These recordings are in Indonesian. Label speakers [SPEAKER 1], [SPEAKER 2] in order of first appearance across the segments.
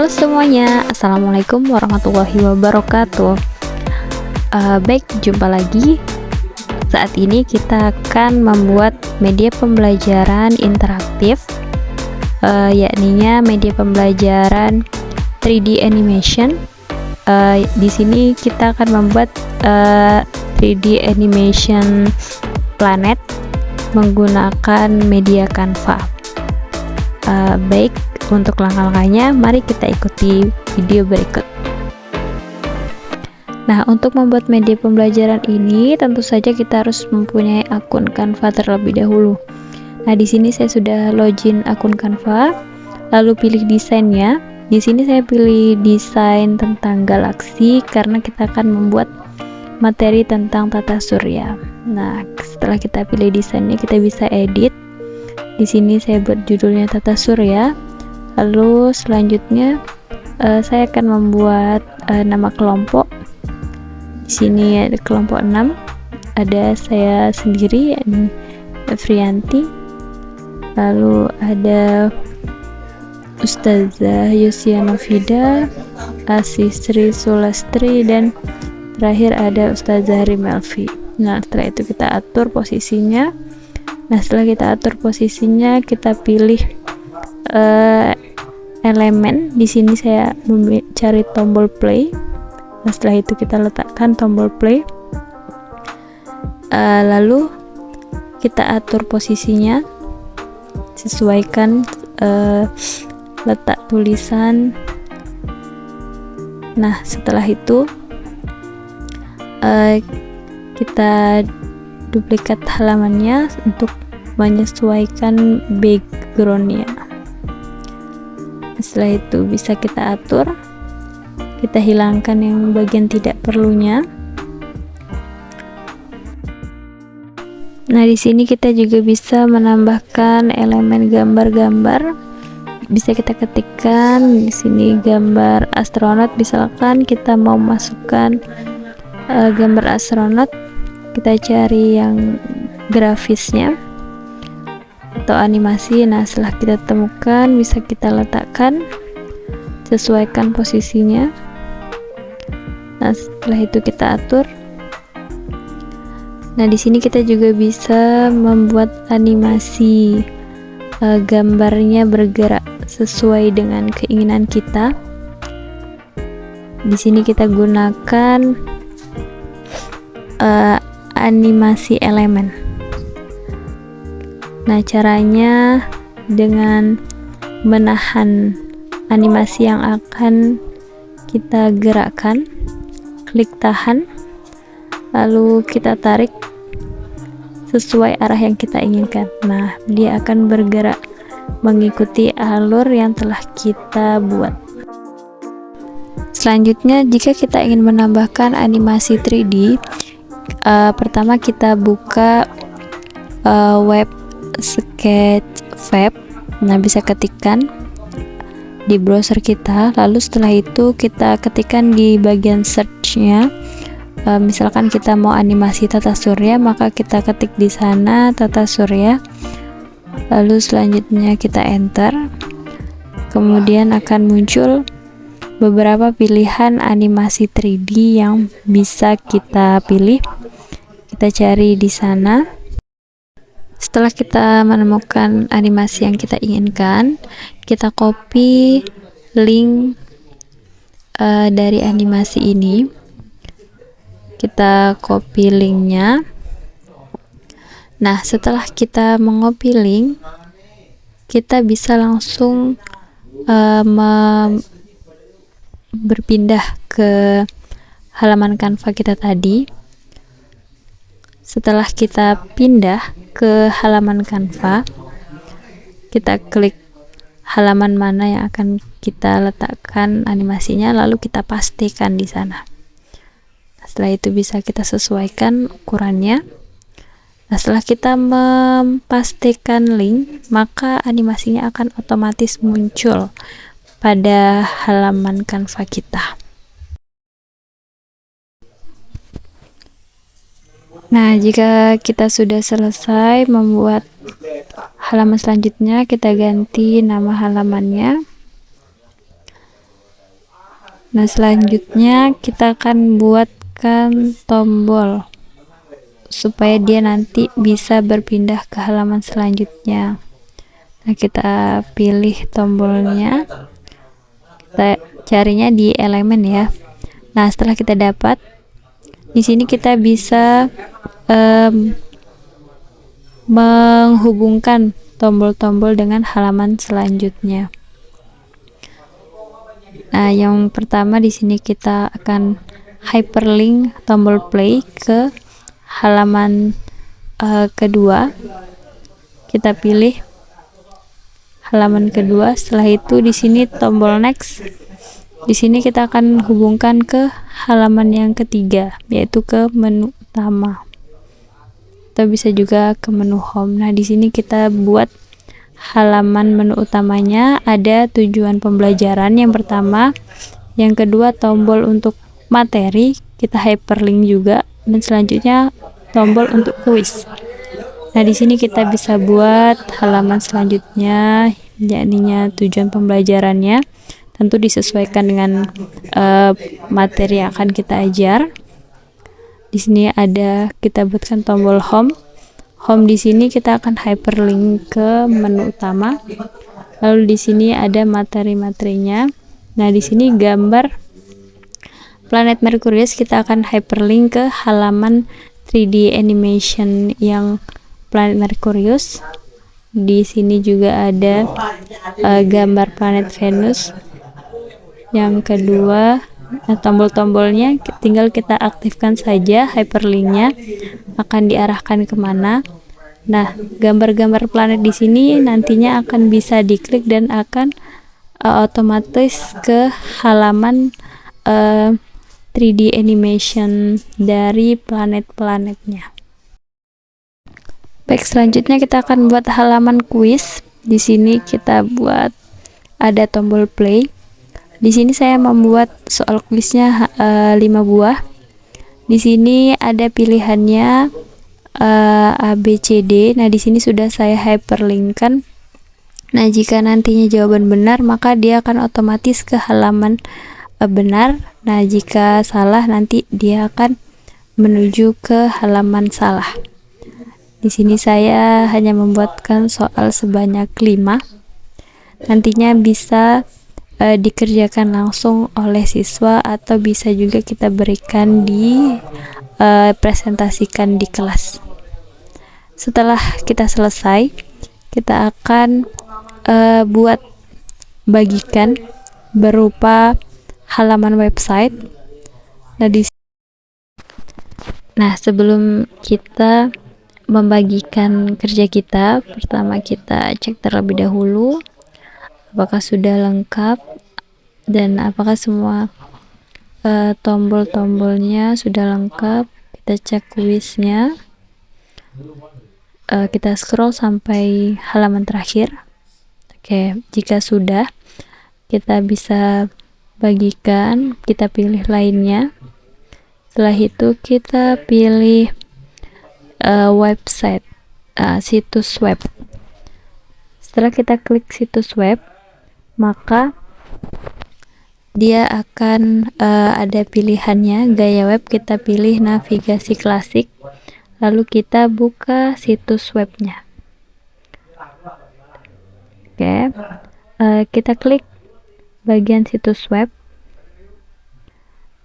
[SPEAKER 1] Halo semuanya, Assalamualaikum warahmatullahi wabarakatuh. Baik, jumpa lagi. Saat ini kita akan membuat media pembelajaran interaktif, yakninya media pembelajaran 3D animation. Di sini kita akan membuat 3D animation planet menggunakan media Canva. Baik, untuk langkah-langkahnya mari kita ikuti video berikut. Nah, untuk membuat media pembelajaran ini tentu saja kita harus mempunyai akun Canva terlebih dahulu. Nah, di sini saya sudah login akun Canva, lalu pilih desainnya. Di sini saya pilih desain tentang galaksi karena kita akan membuat materi tentang tata surya. Nah, setelah kita pilih desainnya, kita bisa edit. Di sini saya buat judulnya tata surya. Lalu selanjutnya saya akan membuat nama kelompok. Di sini ada kelompok 6. Ada saya sendiri, Frianti. Lalu ada Ustazah Yusiana Fida, Asisri Sulastri, dan terakhir ada Ustazah Rimelvi. Nah, setelah itu kita atur posisinya. Nah, setelah kita atur posisinya, kita pilih elemen. Di sini saya mencari tombol play. Nah, setelah itu kita letakkan tombol play. Lalu kita atur posisinya, sesuaikan letak tulisan. Nah, setelah itu kita duplikat halamannya untuk menyesuaikan backgroundnya. Setelah itu bisa kita atur, kita hilangkan yang bagian tidak perlunya. Nah, di sini kita juga bisa menambahkan elemen gambar-gambar. Bisa kita ketikkan di sini gambar astronot, misalkan kita mau masukkan gambar astronot, kita cari yang grafisnya atau animasi. Nah, setelah kita temukan, bisa kita letakkan, sesuaikan posisinya. Nah, setelah itu kita atur. Nah, di sini kita juga bisa membuat animasi gambarnya bergerak sesuai dengan keinginan kita. Di sini kita gunakan animasi elemen. Nah, caranya dengan menahan animasi yang akan kita gerakkan, klik tahan, lalu kita tarik sesuai arah yang kita inginkan. Nah, dia akan bergerak mengikuti alur yang telah kita buat. Selanjutnya, jika kita ingin menambahkan animasi 3D, pertama kita buka web Sketchfab. Nah, bisa ketikkan di browser kita, lalu setelah itu kita ketikkan di bagian search-nya. Misalkan kita mau animasi tata surya, maka kita ketik di sana tata surya, lalu selanjutnya kita enter. Kemudian akan muncul beberapa pilihan animasi 3D yang bisa kita pilih. Kita cari di sana. Setelah kita menemukan animasi yang kita inginkan, kita copy link dari animasi ini. Kita copy linknya. Nah, setelah kita mengcopy link, kita bisa langsung berpindah ke halaman Canva kita tadi. Setelah kita pindah ke halaman Canva, kita klik halaman mana yang akan kita letakkan animasinya, lalu kita pastikan di sana. Setelah itu bisa kita sesuaikan ukurannya. Nah, setelah kita memastikan link, maka animasinya akan otomatis muncul pada halaman Canva kita. Nah, jika kita sudah selesai membuat halaman selanjutnya, kita ganti nama halamannya. Nah, selanjutnya kita akan buatkan tombol supaya dia nanti bisa berpindah ke halaman selanjutnya. Nah, kita pilih tombolnya, kita carinya di elemen ya. Nah, setelah kita dapat, di sini kita bisa menghubungkan tombol-tombol dengan halaman selanjutnya. Nah, yang pertama di sini kita akan hyperlink tombol play ke halaman kedua. Kita pilih halaman kedua. Setelah itu di sini tombol next. Di sini kita akan hubungkan ke halaman yang ketiga, yaitu ke menu utama. Atau bisa juga ke menu home. Nah, di sini kita buat halaman menu utamanya ada tujuan pembelajaran yang pertama, yang kedua tombol untuk materi, kita hyperlink juga, dan selanjutnya tombol untuk kuis. Nah, di sini kita bisa buat halaman selanjutnya, yakni tujuan pembelajarannya. Tentu disesuaikan dengan materi yang akan kita ajar. Di sini ada kita buatkan tombol home. Home di sini kita akan hyperlink ke menu utama. Lalu di sini ada materi-materinya. Nah, di sini gambar planet Merkurius kita akan hyperlink ke halaman 3D animation yang planet Merkurius. Di sini juga ada gambar planet Venus. Yang kedua, tombol-tombolnya tinggal kita aktifkan saja, hyperlinknya akan diarahkan kemana. Nah, gambar-gambar planet di sini nantinya akan bisa diklik dan akan otomatis ke halaman 3D animation dari planet-planetnya. Baik, selanjutnya kita akan buat halaman kuis. Di sini kita buat ada tombol play. Di sini saya membuat soal kuisnya 5 buah. Di sini ada pilihannya A, B, C, D. Nah, di sini sudah saya hyperlinkkan. Nah, jika nantinya jawaban benar, maka dia akan otomatis ke halaman benar. Nah, jika salah nanti dia akan menuju ke halaman salah. Di sini saya hanya membuatkan soal sebanyak 5. Nantinya bisa dikerjakan langsung oleh siswa atau bisa juga kita berikan di presentasikan di kelas. Setelah kita selesai, kita akan buat bagikan berupa halaman website. Nah, sebelum kita membagikan kerja kita, pertama kita cek terlebih dahulu apakah sudah lengkap dan apakah semua tombol-tombolnya sudah lengkap. Kita cek kuisnya, kita scroll sampai halaman terakhir. Oke, jika sudah, kita bisa bagikan, kita pilih lainnya. Setelah itu kita pilih website, situs web. Setelah kita klik situs web, maka dia akan ada pilihannya gaya web. Kita pilih navigasi klasik, lalu kita buka situs webnya. Oke, kita klik bagian situs web.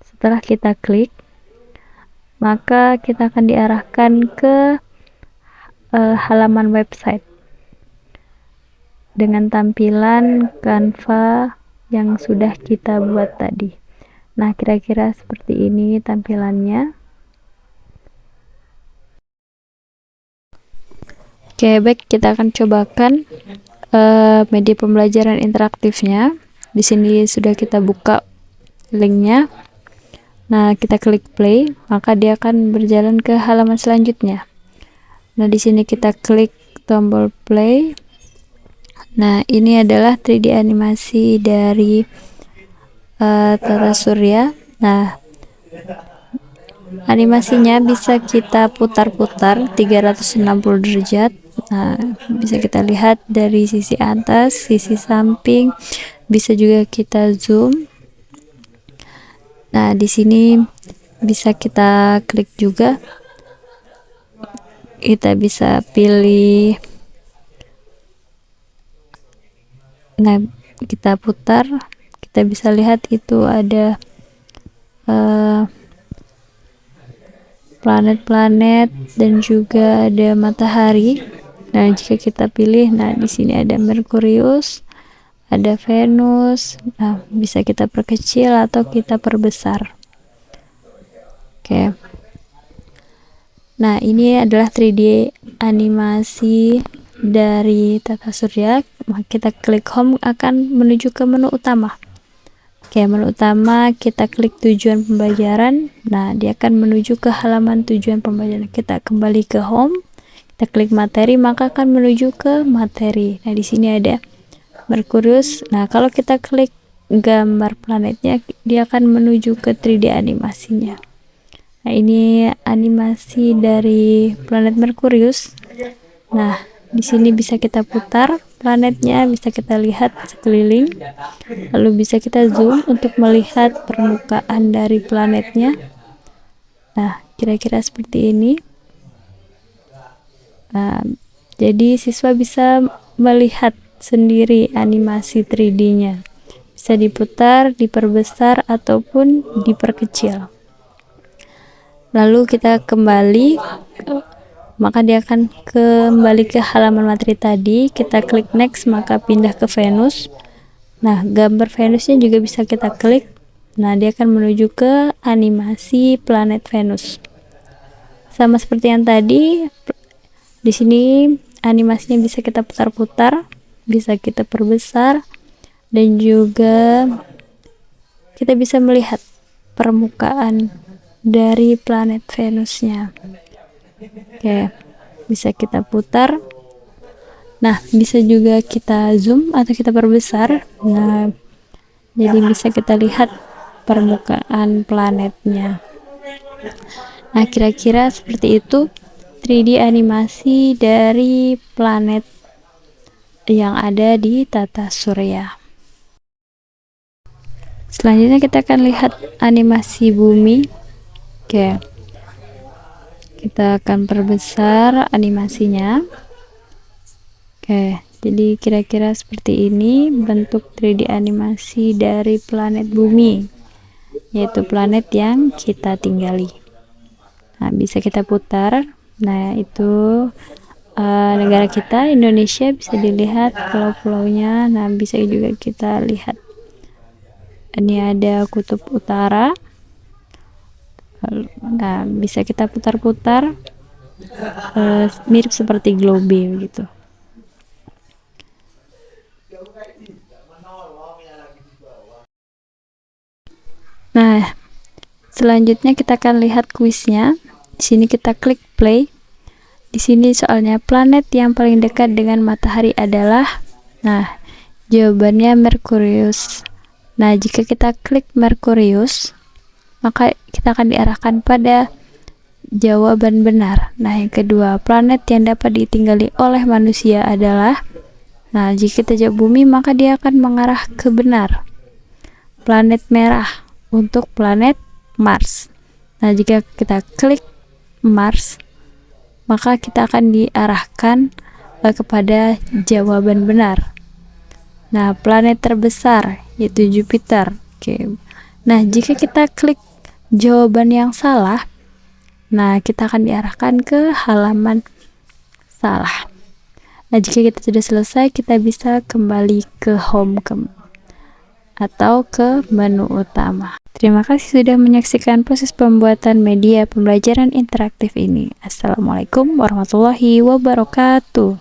[SPEAKER 1] Setelah kita klik, maka kita akan diarahkan ke halaman website dengan tampilan Canva yang sudah kita buat tadi. Nah, kira-kira seperti ini tampilannya. Oke, baik, kita akan cobakan media pembelajaran interaktifnya. Di sini sudah kita buka linknya. Nah, kita klik play, maka dia akan berjalan ke halaman selanjutnya. Nah, di sini kita klik tombol play. Nah, ini adalah 3D animasi dari Tata Surya. Nah, animasinya bisa kita putar-putar 360 derajat. Nah, bisa kita lihat dari sisi atas, sisi samping, bisa juga kita zoom. Nah, di sini bisa kita klik juga, kita bisa pilih. Nah, kita putar, kita bisa lihat itu ada planet-planet dan juga ada matahari. Nah, jika kita pilih, nah di sini ada Merkurius, ada Venus. Nah, bisa kita perkecil atau kita perbesar. Oke. Nah, ini adalah 3D animasi dari tata surya. Kita klik home akan menuju ke menu utama. Oke, menu utama kita klik tujuan pembelajaran. Nah, dia akan menuju ke halaman tujuan pembelajaran. Kita kembali ke home, kita klik materi, maka akan menuju ke materi. Nah, di sini ada Merkurius. Nah, kalau kita klik gambar planetnya, dia akan menuju ke 3D animasinya. Nah, ini animasi dari planet Merkurius. Nah, di sini bisa kita putar planetnya, bisa kita lihat sekeliling, lalu bisa kita zoom untuk melihat permukaan dari planetnya. Nah, kira-kira seperti ini. Nah, jadi siswa bisa melihat sendiri animasi 3D-nya. Bisa diputar, diperbesar, ataupun diperkecil. Lalu kita kembali, maka dia akan kembali ke halaman materi tadi. Kita klik next, maka pindah ke Venus. Nah, gambar Venusnya juga bisa kita klik. Nah, dia akan menuju ke animasi planet Venus. Sama seperti yang tadi, di sini animasinya bisa kita putar-putar, bisa kita perbesar, dan juga kita bisa melihat permukaan dari planet Venusnya. Oke, bisa kita putar. Nah, bisa juga kita zoom atau kita perbesar. Nah, jadi bisa kita lihat permukaan planetnya. Nah, kira-kira seperti itu 3D animasi dari planet yang ada di tata surya. Selanjutnya kita akan lihat animasi bumi. Oke, kita akan perbesar animasinya. Oke, jadi kira-kira seperti ini bentuk 3D animasi dari planet bumi, yaitu planet yang kita tinggali. Nah, bisa kita putar. Nah, itu negara kita, Indonesia, bisa dilihat pulau-pulaunya. Nah, bisa juga kita lihat, ini ada kutub utara. Nah, bisa kita putar-putar, mirip seperti globe gitu. Nah, selanjutnya kita akan lihat kuisnya. Di sini kita klik play. Di sini soalnya planet yang paling dekat dengan matahari adalah, nah, jawabannya Merkurius. Nah, jika kita klik Merkurius, maka kita akan diarahkan pada jawaban benar. Nah, yang kedua, planet yang dapat ditinggali oleh manusia adalah, nah, jika kita jawab bumi, maka dia akan mengarah ke benar. Planet merah untuk planet Mars. Nah, jika kita klik Mars, maka kita akan diarahkan kepada jawaban benar. Nah, planet terbesar yaitu Jupiter. Oke. Nah, jika kita klik jawaban yang salah, nah, kita akan diarahkan ke halaman salah. Nah, jika kita sudah selesai, kita bisa kembali ke home atau ke menu utama. Terima kasih sudah menyaksikan proses pembuatan media pembelajaran interaktif ini. Assalamualaikum warahmatullahi wabarakatuh.